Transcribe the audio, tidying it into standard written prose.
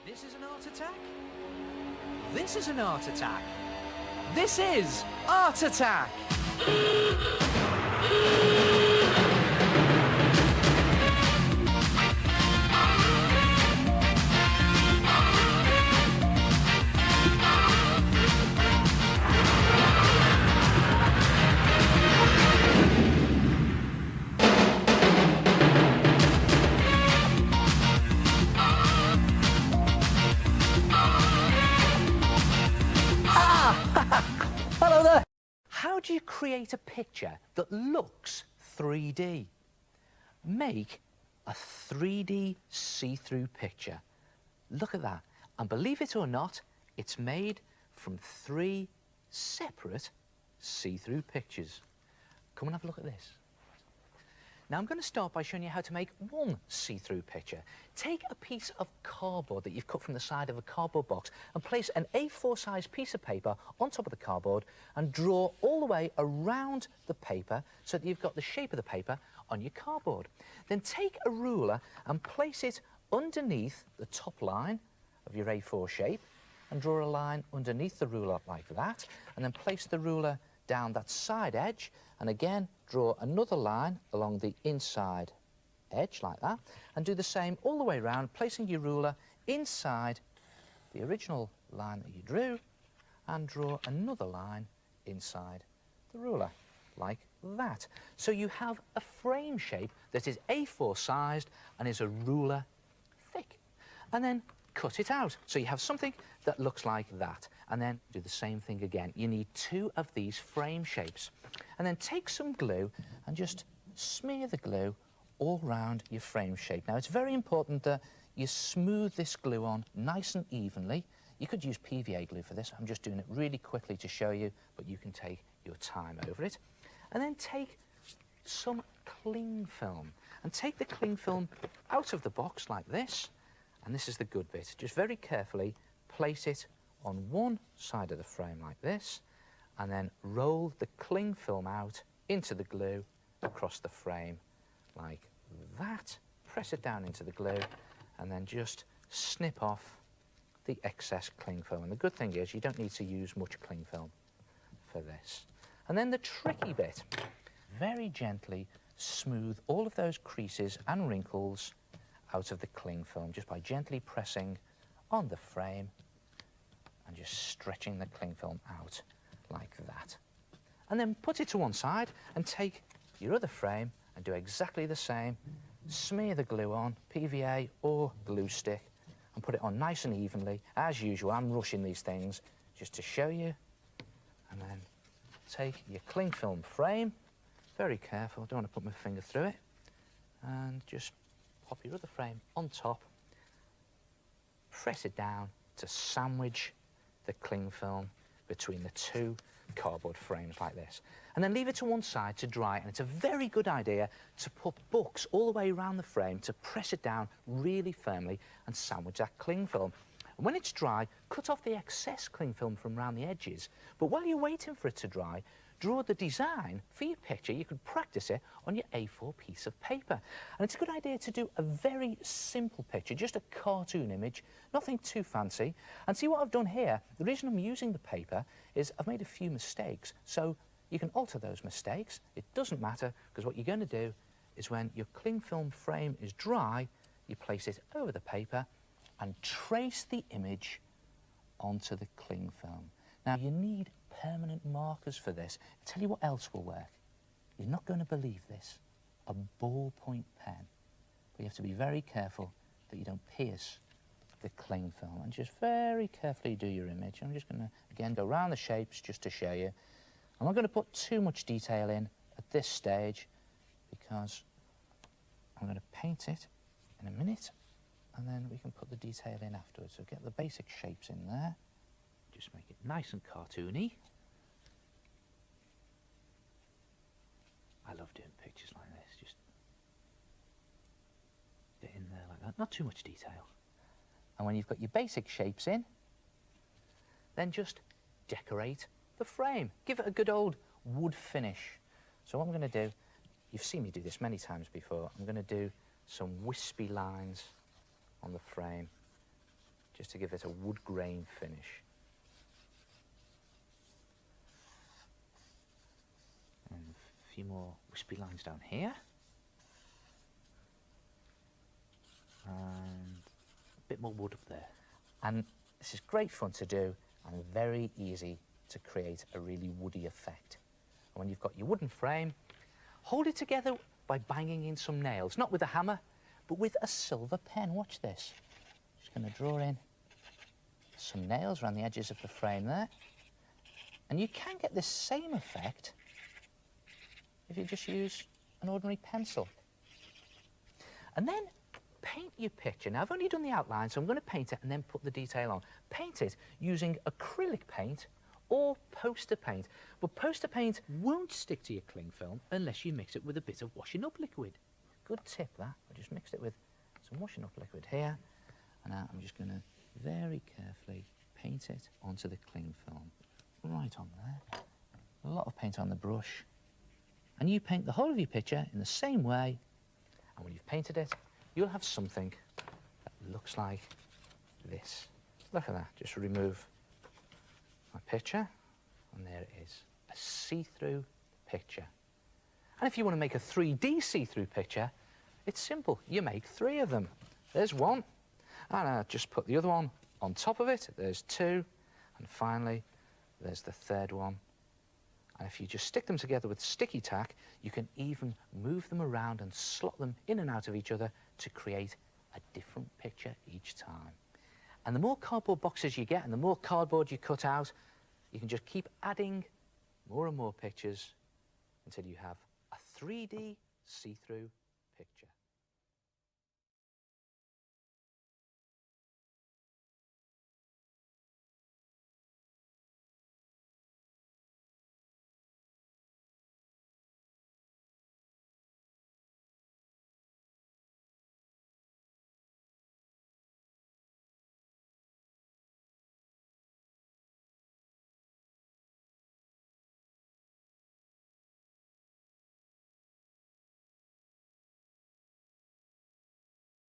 This is an art attack. This is an art attack. This is Art Attack. Hello there. How do you create a picture that looks 3D? Make a 3D see-through picture. Look at that. And believe it or not, it's made from 3 separate see-through pictures. Come and have a look at this. Now I'm going to start by showing you how to make one see-through picture. Take a piece of cardboard that you've cut from the side of a cardboard box and place an A4 size piece of paper on top of the cardboard and draw all the way around the paper so that you've got the shape of the paper on your cardboard. Then take a ruler and place it underneath the top line of your A4 shape and draw a line underneath the ruler like that, and then place the ruler down that side edge and again draw another line along the inside edge like that, and do the same all the way around, placing your ruler inside the original line that you drew and draw another line inside the ruler like that. So you have a frame shape that is A4 sized and is a ruler thick. And then cut it out so you have something that looks like that, and then do the same thing again. You need 2 of these frame shapes, and then take some glue and just smear the glue all round your frame shape. Now it's very important that you smooth this glue on nice and evenly. You could use PVA glue for this. I'm just doing it really quickly to show you, but you can take your time over it. And then take some cling film and take the cling film out of the box like this. And this is the good bit. Just very carefully place it on one side of the frame like this, and then roll the cling film out into the glue across the frame like that. Press it down into the glue and then just snip off the excess cling film. And the good thing is you don't need to use much cling film for this. And then the tricky bit, very gently smooth all of those creases and wrinkles out of the cling film just by gently pressing on the frame and just stretching the cling film out like that. And then put it to one side and take your other frame and do exactly the same. Smear the glue on, PVA or glue stick, and put it on nice and evenly. As usual, I'm rushing these things just to show you. And then take your cling film frame, very careful, don't want to put my finger through it, and just pop your other frame on top, press it down to sandwich the cling film between the 2 cardboard frames like this, and then leave it to one side to dry. And it's a very good idea to put books all the way around the frame to press it down really firmly and sandwich that cling film. And when it's dry, cut off the excess cling film from around the edges, but while you're waiting for it to dry, draw the design for your picture. You could practice it on your A4 piece of paper. And it's a good idea to do a very simple picture, just a cartoon image, nothing too fancy. And see what I've done here? The reason I'm using the paper is I've made a few mistakes. So you can alter those mistakes. It doesn't matter, because what you're going to do is when your cling film frame is dry, you place it over the paper and trace the image onto the cling film. Now you need permanent markers for this. I'll tell you what else will work. You're not going to believe this. A ballpoint pen. But you have to be very careful that you don't pierce the cling film, and just very carefully do your image. I'm just going to, again, go around the shapes just to show you. I'm not going to put too much detail in at this stage because I'm going to paint it in a minute, and then we can put the detail in afterwards. So get the basic shapes in there. Just make it nice and cartoony. I love doing pictures like this, just get in there like that, not too much detail. And when you've got your basic shapes in, then just decorate the frame. Give it a good old wood finish. So what I'm going to do, you've seen me do this many times before, I'm going to do some wispy lines on the frame just to give it a wood grain finish. And a few more wispy lines down here. And a bit more wood up there. And this is great fun to do and very easy to create a really woody effect. And when you've got your wooden frame, hold it together by banging in some nails, not with a hammer, but with a silver pen. Watch this. Just going to draw in some nails around the edges of the frame there. And you can get this same effect if you just use an ordinary pencil. And then paint your picture. Now, I've only done the outline, so I'm going to paint it and then put the detail on. Paint it using acrylic paint or poster paint. But poster paint won't stick to your cling film unless you mix it with a bit of washing up liquid. Good tip, that. I just mixed it with some washing up liquid here. And now I'm just going to very carefully paint it onto the cling film. Right on there. A lot of paint on the brush. And you paint the whole of your picture in the same way. And when you've painted it, you'll have something that looks like this. Look at that. Just remove my picture, and there it is, a see-through picture. And if you want to make a 3D see-through picture, it's simple. You make 3 of them. There's one, and I just put the other one on top of it. There's 2, and finally, there's the 3rd one. And if you just stick them together with sticky tack, you can even move them around and slot them in and out of each other to create a different picture each time. And the more cardboard boxes you get and the more cardboard you cut out, you can just keep adding more and more pictures until you have a 3D see-through picture.